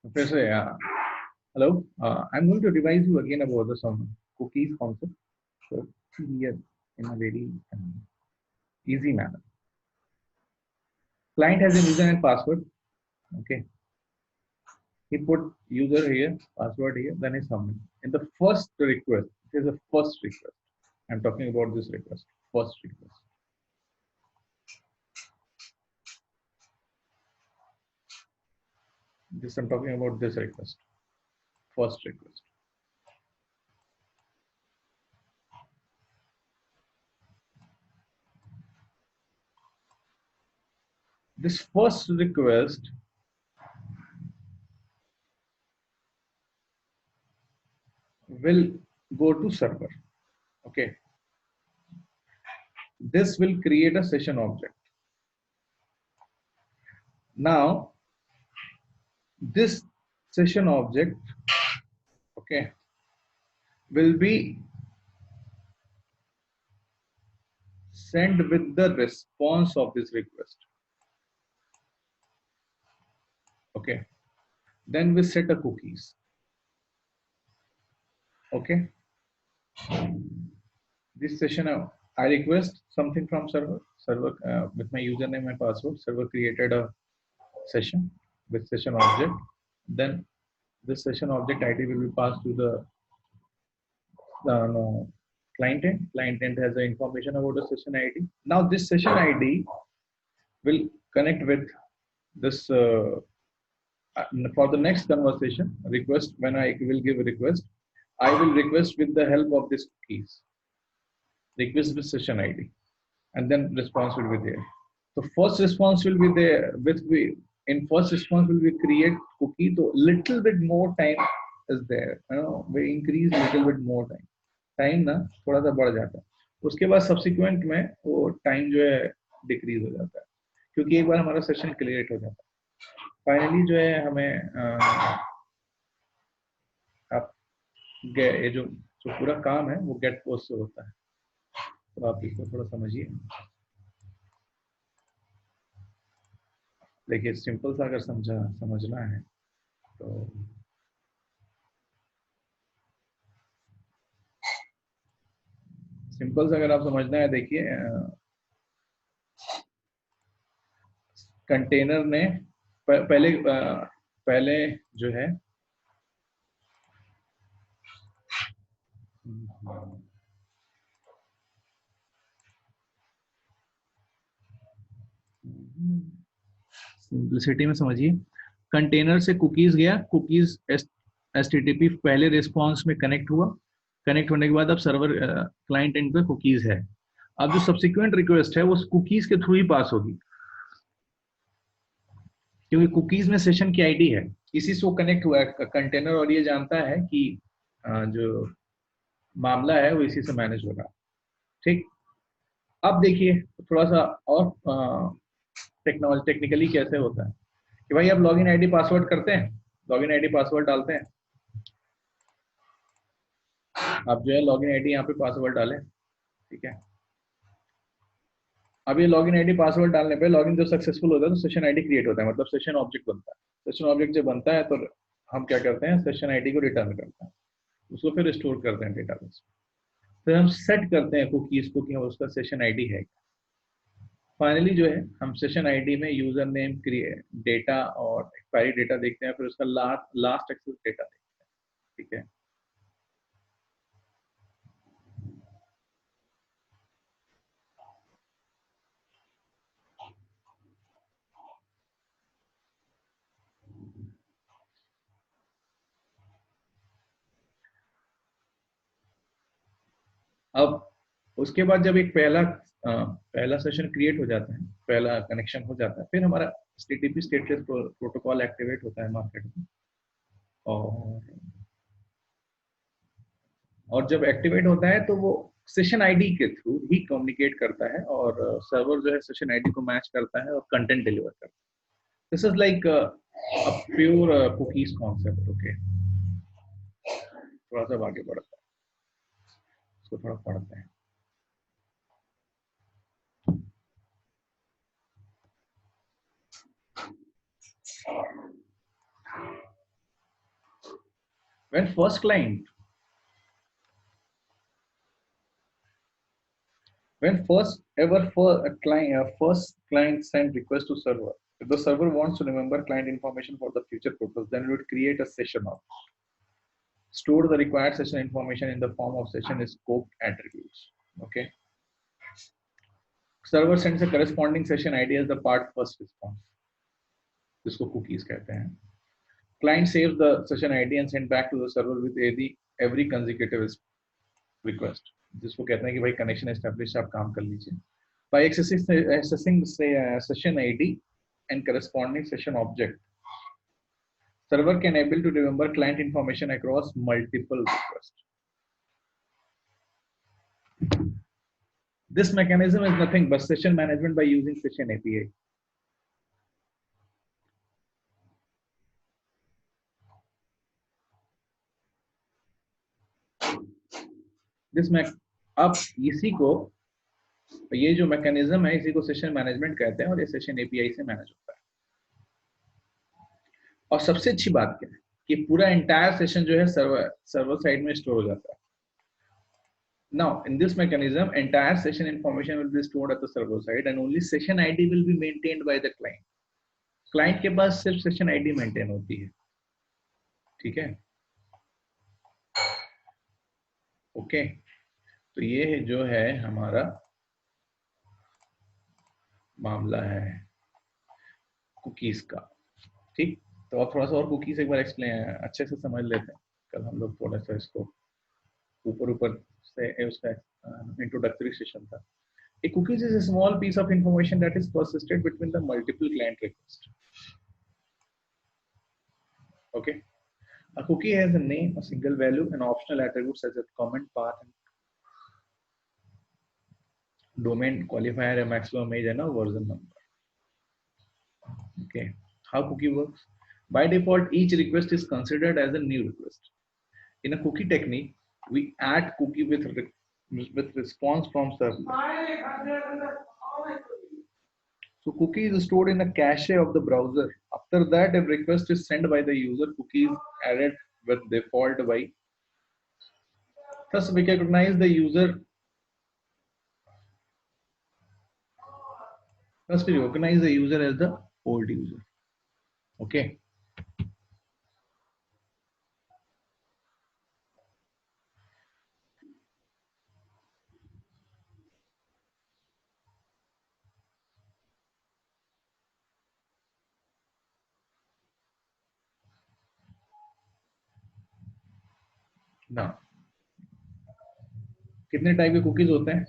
Professor, hello. I'm going to revise you again about the some cookies concept. So here in a very easy manner. Client has a user and password. Okay. He put user here, password here, then he submit. In the first request, it is a first request. I'm talking about this request. First request. This I'm talking about this request. First request. This first request will go to server. Okay. This will create a session object. Now, this session object, okay, will be sent with the response of this request. Okay. Then we set a cookies. Okay. This session, I request something from server. Server with my username and password. Server created a session with session object. Then this session object ID will be passed to the client end. Client end has the information about the session ID. Now this session ID will connect with this for the next conversation request. When I will give a request, I will request with the help of this cookies. Request with session ID, and then response will be there. So first response will be there with we in first response will be create cookie. So little bit more time is there. We increase little bit more time. Time ना थोड़ा सा बढ़ जाता है, उसके बाद subsequent में वो टाइम जो है डिक्रीज हो जाता है, क्योंकि एक बार हमारा सेशन क्लियर हो जाता है. फाइनली जो है हमें आप ये जो पूरा काम है वो गेट पोस्ट से होता है. तो आप इसको थोड़ा समझिए. देखिए सिंपल सा अगर समझना है तो सिंपल सा अगर आप समझना है, देखिए कंटेनर ने पहले जो है सिंपलिसिटी में समझिए. कंटेनर से कुकीज गया, कुकीज एचटीटीपी पहले रिस्पॉन्स में कनेक्ट हुआ. कनेक्ट होने के बाद अब सर्वर क्लाइंट एंड पे कुकीज है. अब जो सब्सिक्वेंट रिक्वेस्ट है वो कुकीज के थ्रू ही पास होगी, क्योंकि कुकीज में सेशन की आईडी है, इसी से वो कनेक्ट हुआ है कंटेनर, और ये जानता है कि जो मामला है वो इसी से मैनेज होगा. ठीक. अब देखिए थोड़ा सा और टेक्निकली कैसे होता है कि भाई आप लॉगिन आईडी पासवर्ड करते हैं, लॉगिन आईडी पासवर्ड डालते हैं. आप जो है लॉगिन आईडी यहाँ पे पासवर्ड डालें. ठीक है. अब ये लॉगिन आईडी पासवर्ड डालने पे लॉगिन जब सक्सेसफुल होता है तो सेशन आईडी क्रिएट होता है, मतलब सेशन ऑब्जेक्ट बनता है. सेशन ऑब्जेक्ट जब बनता है तो हम क्या करते हैं, सेशन आईडी को रिटर्न करते हैं, उसको फिर स्टोर करते हैं डेटाबेस. फिर हम सेट करते हैं कुकीज को कि उसका सेशन आईडी है. फाइनली जो है हम सेशन आईडी में यूजर नेम क्रिएट डेटा और एक्सपायरी डेटा देखते हैं, फिर उसका लास्ट एक्सेस डेटा देखते हैं. ठीक है. अब उसके बाद जब एक पहला सेशन क्रिएट हो जाता है, पहला कनेक्शन हो जाता है, फिर हमारा HTTP स्टेटलेस प्रोटोकॉल एक्टिवेट होता है मार्केट में. और जब एक्टिवेट होता है तो वो सेशन आईडी के थ्रू ही कम्युनिकेट करता है, और सर्वर जो है सेशन आईडी को मैच करता है और कंटेंट डिलीवर करता है. This is like a pure cookies concept. Okay. थोड़ा सा आगे बढ़ता है, इसको थोड़ा पढ़ते हैं. when first client when first ever for a client first client send request to server, if the server wants to remember client information for the future purpose, then it would create a session of store the required session information in the form of session scope attributes. Okay, server sends a corresponding session id as the part first response, जिसको cookies कहते हैं. Client saves the session id and send back to the server with every consecutive request, जिसको कहते हैं कि भाई connection establish, आप काम कर लीजिए. By accessing session id and corresponding session object, server can able to remember client information across multiple requests. This mechanism is nothing but session management by using session API. अब इसी को, ये जो mechanism है इसी को सेशन मैनेजमेंट कहते हैं और ये सेशन एपीआई से मैनेज होता है. और सबसे अच्छी बात क्या है कि पूरा एंटायर सेशन जो है सर्वर साइड में स्टोर हो जाता है. Now in this mechanism, entire session information will be stored at the server side and only session ID will be maintained by the client. Client के पास सिर्फ session ID मेंटेन होती है. ठीक है, ओके. तो ये जो है हमारा मामला है कुकीज का. ठीक, तो आप थोड़ा सा और कुकीज एक बार एक्सप्लेन अच्छे से समझ लेते हैं. कल हम लोग थोड़ा सा इसको ऊपर से उसका इंट्रोडक्टरी सेशन था. A cookies is a small piece of information that is persisted between the multiple client requests. Okay, a cookie has a name, a single value, and optional attributes such as comment, path, and domain qualifier, a maximum age, and a version number. Okay, how cookie works? By default, each request is considered as a new request. In a cookie technique, we add cookie with response from server. So cookie is stored in a cache of the browser. After that, if request is sent by the user, cookie is added with default by. Thus, we recognize the user. Thus, we recognize the user as the old user. Okay. Now, कितने type के cookies होते हैं?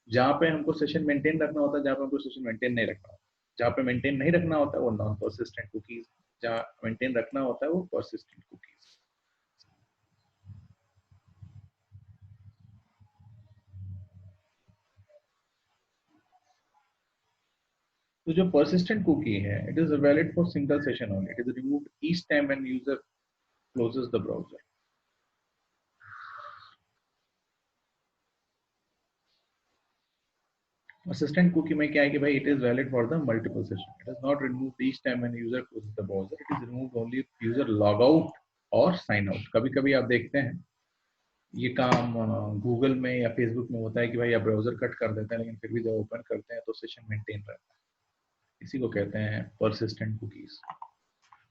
जहां पे हमको session maintain रखना होता है, जहां पे हमको सेशन मेंटेन नहीं रखना होता. जहां पे मेंटेन नहीं रखना होता है वो नॉन परसिस्टेंट कुकीज, जहां मेंटेन रखना होता है वो परसिस्टेंट कुकीज. तो जो persistent cookie है, it is valid for single session only. It is removed each time when user closes the browser. Persistent cookie में क्या है कि भाई it is valid for the multiple session. It is not removed each time when user closes the browser. It is removed only if user log out और sign out. कभी-कभी आप देखते हैं ये काम गूगल में या फेसबुक में होता है कि भाई आप ब्राउजर कट कर देते हैं, लेकिन फिर भी जब ओपन करते हैं तो सेशन मेंटेन रहता है. इसी को कहते हैं persistent cookies.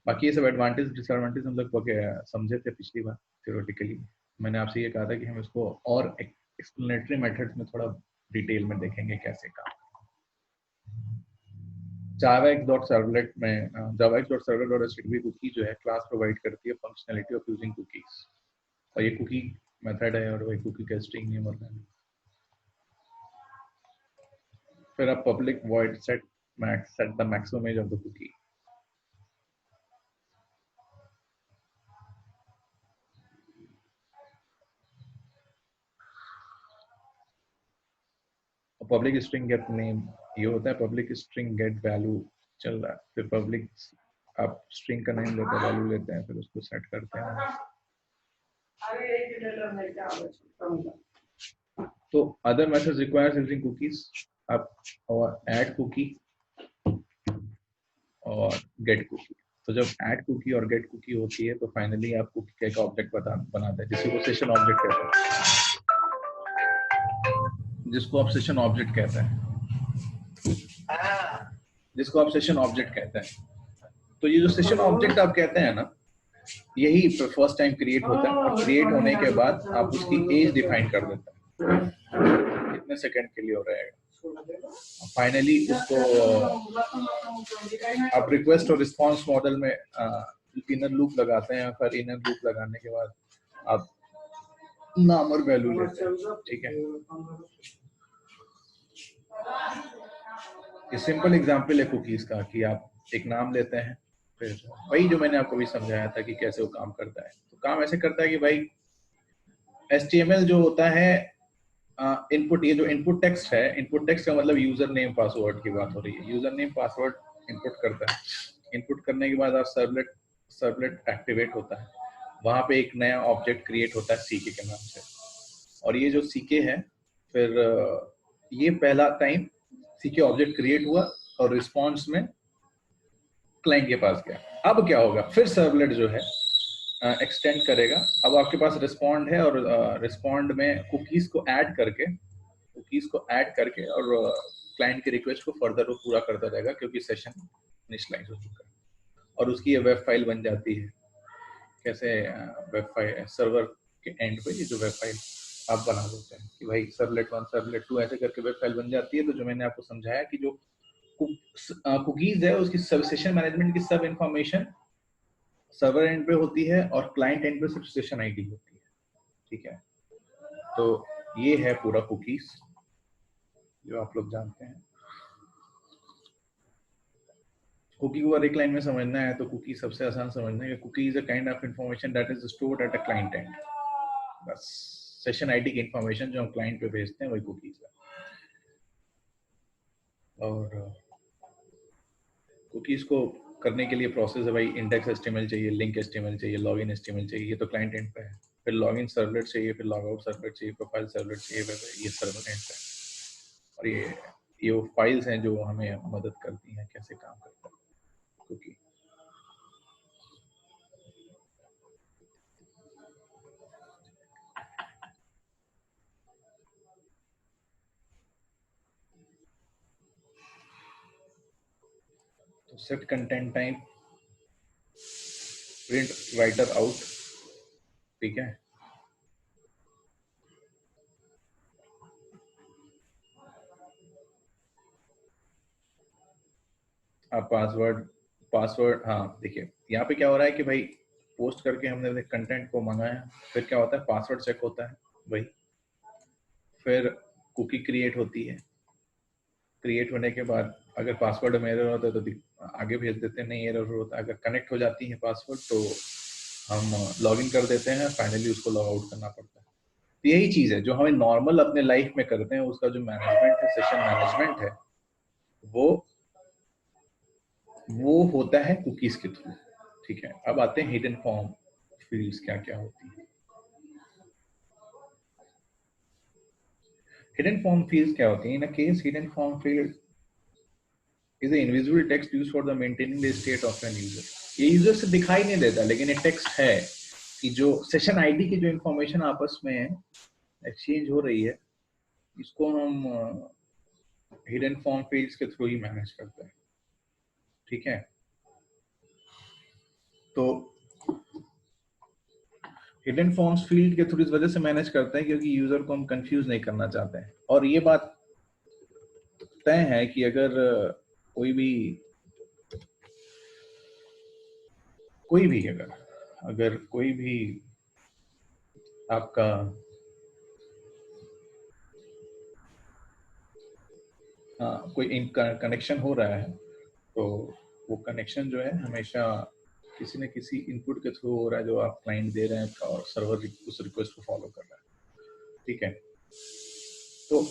बाकी ये सब एडवांटेज डिसएडवांटेज हम लोग समझे थे पिछली बार थ्योरेटिकली. मैंने आपसे ये कहा था कि हम इसको और एक्सप्लेनेटरी मेथड्स में थोड़ा डिटेल में देखेंगे कैसे काम. javax.servlet में javax.servlet.http कुकी जो है क्लास प्रोवाइड करती है फंक्शनैलिटी ऑफ यूजिंग कुकीज. और ये कुकी मेथड है और वही कुकी का स्ट्रिंग नेम और वैल्यू. फिर आप public void set the maximum age of the cookie. Public string gate name ये होता है, पब्लिक स्ट्रिंग गेट वैल्यू चल रहा है. फिर पब्लिक आप स्ट्रिंग का नेम लेते हैं, वैल्यू लेते हैं, फिर उसको सेट करते हैं. तो other methods requires using cookies, आप और ऐड कुकी और गेट कुकी. तो जब ऐड कुकी और गेट कुकी होती है तो फाइनली आप कुकी का एक ऑब्जेक्ट बनाते हैं जिसको सेशन ऑब्जेक्ट कहते हैं, जिसको आप सेशन ऑब्जेक्ट कहते हैं, जिसको आप सेशन ऑब्जेक्ट कहते हैं। तो ये जो सेशन ऑब्जेक्ट आप कहते हैं ना, यही फर्स्ट टाइम क्रिएट होता है और क्रिएट होने के बाद आप उसकी एज डिफाइन कर देते हैं, कितने सेकंड के लिए हो रहेगा। फाइनली उसको आप रिक्वेस्ट और रिस्पांस मॉडल में इनर लूप लगाते हैं, फिर इनर लूप लगाने के बाद आप नाम और वैल्यू लेते हैं, ठीक है। ये सिंपल एग्जांपल है कुकीज का कि आप एक नाम लेते हैं, फिर वही जो मैंने आपको भी समझाया था कि कैसे वो काम करता है। तो काम ऐसे करता है कि भाई HTML जो होता है इनपुट, ये जो इनपुट टेक्स्ट है, इनपुट टेक्स्ट का मतलब यूजर नेम पासवर्ड की बात हो रही है। यूजर नेम पासवर्ड इनपुट करता है, इनपुट करने के बाद आप सर्वलेट एक्टिवेट होता है, वहां पे एक नया ऑब्जेक्ट क्रिएट होता है सीके के नाम से। और ये जो सीके है, फिर ये पहला टाइम सीके ऑब्जेक्ट क्रिएट हुआ और रिस्पॉन्स में क्लाइंट के पास गया। अब क्या होगा, फिर सर्वलेट जो है एक्सटेंड करेगा। अब आपके पास रिस्पॉन्ड है और रिस्पॉन्ड में कुकीज को ऐड करके और क्लाइंट के रिक्वेस्ट को फर्दर वो पूरा करता रहेगा, क्योंकि सेशन इनिशियलाइज हो चुका है और उसकी ये वेब फाइल बन जाती है। कैसे वेब फाइल सर्वर के एंड पे ये जो वेब फाइल आप बना देते हैं कि भाई सर्वलेट 1 सर्वलेट 2 ऐसे करके वेब फाइल बन जाती है। तो जो मैंने आपको समझाया कि जो कुकीज है उसकी सब सेशन मैनेजमेंट की सब इंफॉर्मेशन सर्वर एंड पे होती है और क्लाइंट एंड पे सिर्फ सेशन आईडी होती है, ठीक है। तो ये है पूरा कुकीज जो आप लोग जानते हैं। कुकी को अगर एक लाइन में समझना है तो कुकी सबसे आसान समझना है। Cookie is a kind of information that is stored at a client end. बस सेशन आईडी की इंफॉर्मेशन जो हम क्लाइंट पे भेजते हैं वही कुकीज है। और कुकीज को करने के लिए प्रोसेस है भाई, इंडेक्स एचटीएमएल चाहिए, लिंक एचटीएमएल चाहिए, लॉगिन एचटीएमएल चाहिए, ये तो क्लाइंट एंड पे है। फिर लॉगिन सर्वलेट चाहिए, फिर लॉग आउट सर्वलेट चाहिए, प्रोफाइल सर्वलेट चाहिए, ये सर्वर एंड पे। और ये वो फाइल्स हैं जो हमें मदद करती हैं कैसे काम करता है कुकी। तो set content type, print writer out, ठीक है। आप पासवर्ड हाँ देखिए यहाँ पे क्या हो रहा है कि भाई पोस्ट करके हमने कंटेंट को मंगाया, फिर क्या होता है पासवर्ड चेक होता है भाई, फिर कुकी क्रिएट होती है। क्रिएट होने के बाद अगर पासवर्ड में एरर होता है तो आगे भेज देते हैं, नहीं एरर होता है। अगर कनेक्ट हो जाती है पासवर्ड तो हम लॉगिन कर देते हैं, फाइनली उसको लॉग आउट करना पड़ता है। तो यही चीज है जो हमें नॉर्मल अपने लाइफ में करते हैं, उसका जो मैनेजमेंट है, सेशन मैनेजमेंट है, वो होता है कुकीज के थ्रू, ठीक है। अब आते हैं हिडन फॉर्म फील्ड्स क्या क्या होती है। हिडन फॉर्म फील्ड्स क्या होती है? In a case hidden form field is an invisible text used for the maintaining the state of an user। ये यूजर से दिखाई नहीं देता, लेकिन ये टेक्स्ट है कि जो सेशन आईडी की जो इंफॉर्मेशन आपस में एक्सचेंज हो रही है, इसको हम हिडन फॉर्म फील्ड्स के थ्रू ही मैनेज करते हैं, ठीक है। तो हिडन फॉर्म्स फील्ड के थ्रू इस वजह से मैनेज करते हैं क्योंकि यूजर को हम कंफ्यूज नहीं करना चाहते हैं। और ये बात तय है कि अगर कोई भी अगर कोई भी आपका कोई कनेक्शन हो रहा है तो वो कनेक्शन जो है हमेशा किसी न किसी इनपुट के थ्रू हो रहा है जो आप क्लाइंट दे रहे हैं और सर्वर उस रिक्वेस्ट को फॉलो कर रहा है, ठीक है। तो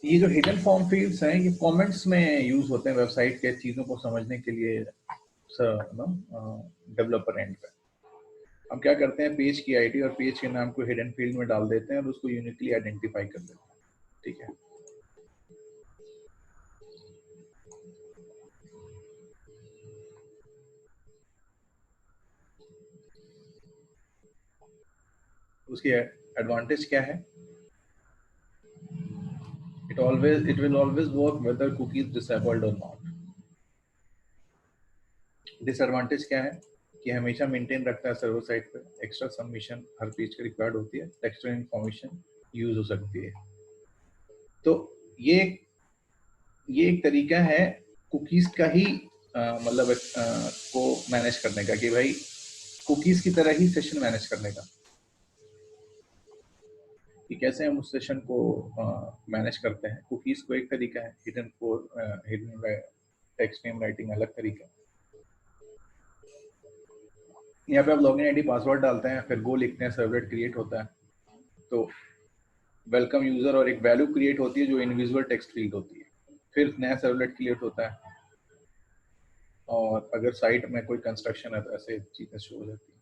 ये जो हिडन फॉर्म फील्ड्स हैं ये कमेंट्स में यूज होते हैं वेबसाइट के चीजों को समझने के लिए डेवलपर एंड पे। हम क्या करते हैं, पेज की आईडी और पेज के नाम को हिडन फील्ड में डाल देते हैं और उसको यूनिकली आइडेंटिफाई कर देते हैं, ठीक है। उसकी एडवांटेज क्या है? it will always work whether cookie is disabled or not. Disadvantage क्या है कि हमेशा मेंटेन रखता है सर्वर साइड पे, एक्स्ट्रा सबमिशन हर पेज की रिक्वायर्ड होती है, टेक्सचर इन्फॉर्मेशन यूज हो सकती है। तो ये एक तरीका है कुकीज का ही मतलब को मैनेज करने का, कि भाई कुकीज की तरह ही सेशन मैनेज करने का, कि कैसे हम उस सेशन को मैनेज करते हैं। कुकीज को एक तरीका है, हिडन टेक्स्ट नेम राइटिंग अलग तरीका है। यहाँ पे आप लॉगिन आईडी पासवर्ड डालते हैं, फिर गो लिखते हैं, सर्वलेट क्रिएट होता है, तो वेलकम यूजर और एक वैल्यू क्रिएट होती है जो इनविजिबल टेक्स्ट फील्ड होती है, फिर नया सर्वलेट क्रिएट होता है, और अगर साइट में कोई कंस्ट्रक्शन है तो ऐसे चीजें शो हो जाती है।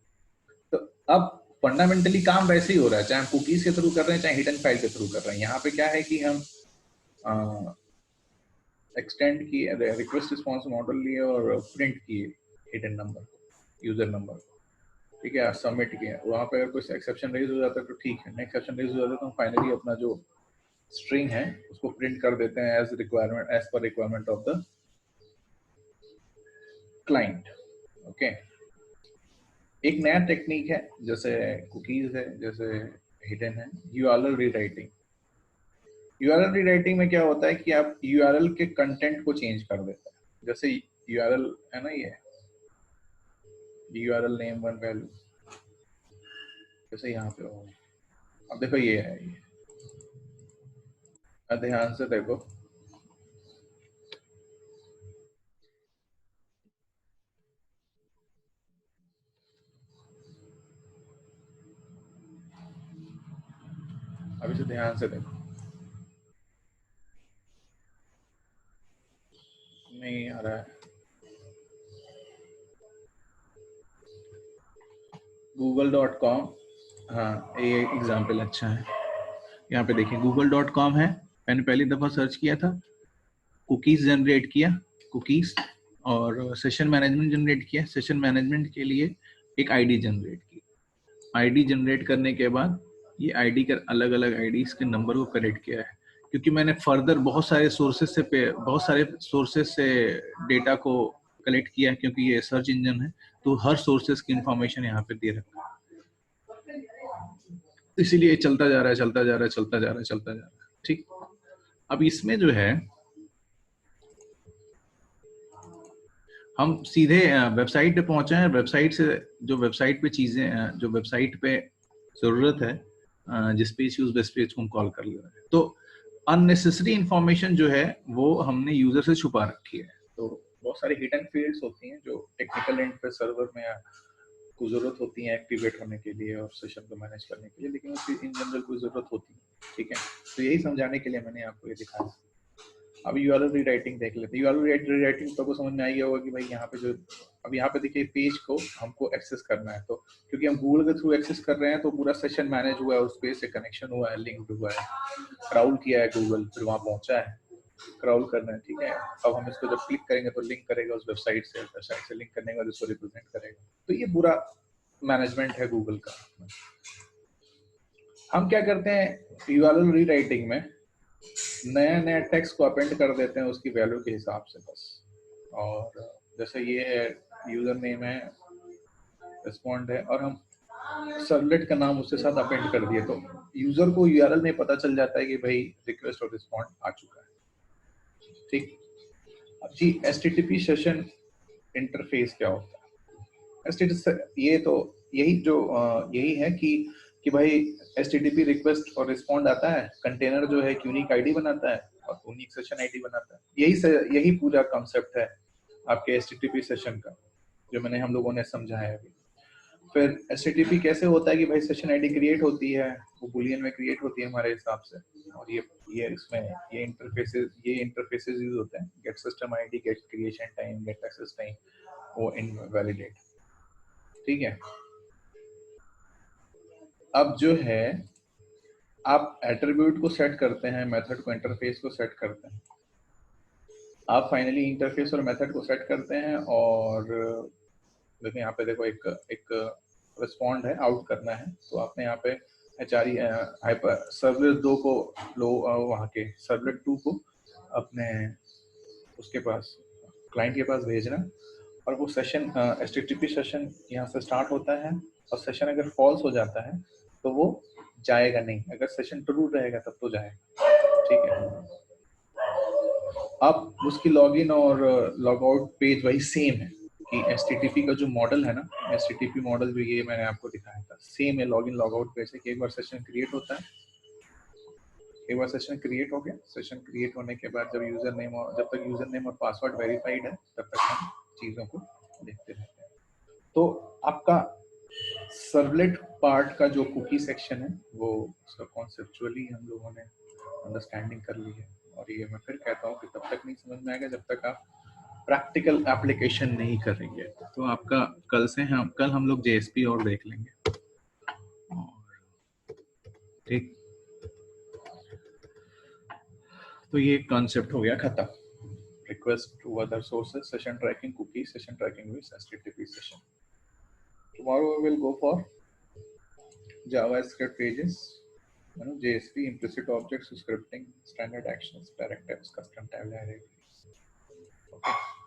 तो अब फंडामेंटली काम वैसे ही हो रहा है, चाहे हम कुकीज के थ्रू कर रहे हैं चाहे हिडन फाइल के थ्रू कर रहे हैं। यहाँ पे क्या है कि हम एक्सटेंड किए, रिक्वेस्ट रिस्पॉन्स मॉडल लिए और प्रिंट किए हिडन नंबर, यूजर नंबर, ठीक है, सबमिट किया। वहाँ पे अगर कोई एक्सेप्शन रेज हो जाता है तो ठीक है, नेक्स्ट एक्सेप्शन रेज हो जाता है तो हम फाइनली अपना जो स्ट्रिंग है उसको प्रिंट कर देते हैं as requirement, as per requirement of the client. Okay, एक नया टेक्निक है, जैसे कुकीज है, जैसे हिडन है, यूआरएल रीराइटिंग। यूआरएल रीराइटिंग में क्या होता है कि आप यूआरएल के कंटेंट को चेंज कर देते हैं। जैसे यूआरएल है ना, ये यूआरएल नेम वन वैल्यू, जैसे यहाँ पे हो, अब देखो ये है, ये ध्यान से देखो, अभी से ध्यान से देखो, नहीं आ रहा है। google.com, हाँ ये एग्जाम्पल अच्छा है। यहाँ पे देखिए google.com है, मैंने पहली दफा सर्च किया था, कुकीज जनरेट किया, कुकीज, और सेशन मैनेजमेंट जनरेट किया, सेशन मैनेजमेंट के लिए एक आईडी जनरेट की, आईडी जनरेट करने के बाद ये आईडी का अलग अलग आईडीज के नंबर को कलेक्ट किया है, क्योंकि मैंने फर्दर बहुत सारे सोर्सेस से डेटा को कलेक्ट किया है, क्योंकि ये सर्च इंजन है तो हर सोर्सेस की इंफॉर्मेशन यहाँ पे दे रखा है, इसीलिए चलता जा रहा है, चलता जा रहा है, चलता जा रहा है, चलता जा रहा है। ठीक, अब इसमें जो है हम सीधे वेबसाइट पे पहुंचे हैं, वेबसाइट से जो वेबसाइट पे चीजें, जो वेबसाइट पे जरूरत है, जिस पेज यूज बेस्ट पेज को हम कॉल कर ले रहे हैं, तो अननेसेसरी इंफॉर्मेशन जो है वो हमने यूजर से छुपा रखी है। तो बहुत सारी हिडन फील्ड्स होती हैं जो टेक्निकल एंड पे सर्वर में को जरूरत होती है एक्टिवेट होने के लिए और सेशन को मैनेज करने के लिए, लेकिन उसकी इन जनरल कोई जरूरत होती है। ठीक है, तो यही समझाने के लिए मैंने आपको ये दिखाया। अब यूआरएल रीराइटिंग देख लेते हैं। यूआरएल रीराइटिंग तो समझ में आ गया होगा कि भाई यहाँ पे जो, अब यहाँ पे देखिए पेज को हमको एक्सेस करना है, तो क्योंकि हम गूगल के थ्रू एक्सेस कर रहे हैं तो पूरा सेशन मैनेज हुआ है, उस पेज से कनेक्शन हुआ है, लिंक हुआ है, क्राउल किया है गूगल, फिर वहाँ पहुंचा है, क्राउल करना है। ठीक है, अब हम इसको जब क्लिक करेंगे तो लिंक करेगा उस वेबसाइट से लिंक करने के बाद इसको रिप्रेजेंट करेगा। तो ये पूरा मैनेजमेंट है गूगल का। हम क्या करते हैं यूआरएल रीराइटिंग में, नया नया टेक्स्ट को अपेंड कर देते हैं उसकी वैल्यू के हिसाब से बस। और जैसे ये है, यूजर नेम है, रिस्पॉन्ड है, और हम सर्वलेट का नाम उसके साथ अपेंड कर दिए, तो यूजर को यूआरएल में पता चल जाता है कि भाई रिक्वेस्ट और रिस्पॉन्ड आ चुका है। ठीक, अब जी एचटीटीपी सेशन इंटरफेस क्या होता है? ये तो यही है कि भाई एचटीटीपी रिक्वेस्ट और रिस्पॉन्ड आता है, कंटेनर जो है यूनिक आईडी बनाता है और यूनिक सेशन आईडी बनाता है। यही पूरा कॉन्सेप्ट है आपके एचटीटीपी सेशन का, जो हम लोगों ने समझाया अभी। फिर एचटीटीपी कैसे होता है कि भाई सेशन आईडी क्रिएट होती है, वो बुलियन में क्रिएट होती है हमारे हिसाब से, और ये इसमें ये इंटरफेसेस यूज होते हैं, get system ID, get creation time, get access time, वो इनवैलिडेट। ठीक है, अब जो है आप एट्रीब्यूट को सेट करते हैं, मेथड को, इंटरफेस को सेट करते हैं, आप फाइनली इंटरफेस और मेथड को सेट करते हैं। और देखिए यहाँ पे देखो एक रिस्पॉन्ड है, आउट करना है, तो आपने यहाँ पे HRE हाइपर सर्वलेट 2 को लो वहाँ के सर्वलेट 2 को अपने उसके पास क्लाइंट के पास भेजना, और वो सेशन HTTP सेशन यहाँ से स्टार्ट होता है, और सेशन अगर फॉल्स हो जाता है तो वो जाएगा नहीं, अगर सेशन ट्रू रहेगा तब तो जाएगा, ठीक है। अब उसकी लॉगिन और लॉग आउट पेज वही सेम है कि HTTP का जो मॉडल है ना, HTTP मॉडल जो ये मैंने आपको दिखाया था, सेम है लॉगिन लॉग आउट पेज है कि एक बार सेशन क्रिएट होता है, एक बार सेशन क्रिएट हो गया, सेशन क्रिएट होने के बाद जब यूजर नेम और जब तक यूजर नेम और पासवर्ड वेरीफाइड है तब तक हम चीजों को देखते रहते हैं। तो आपका सर्वलेट पार्ट का जो कुकी सेक्शन है वो उसका कॉन्सेप्चुअली हम लोगों ने अंडरस्टैंडिंग कर ली है, और ये मैं फिर कहता हूँ कि तब तक नहीं समझ में आएगा जब तक आप प्रैक्टिकल एप्लीकेशन नहीं करेंगे। तो आपका कल हम लोग JSP और देख लेंगे, ठीक। तो ये कॉन्सेप्ट हो गया खत्म। Request to other sources, session tracking, cookie, session tracking with HTTP session. Tomorrow we will go for JavaScript pages, JSP, implicit objects, scripting, standard actions, directives, custom tab libraries. Okay.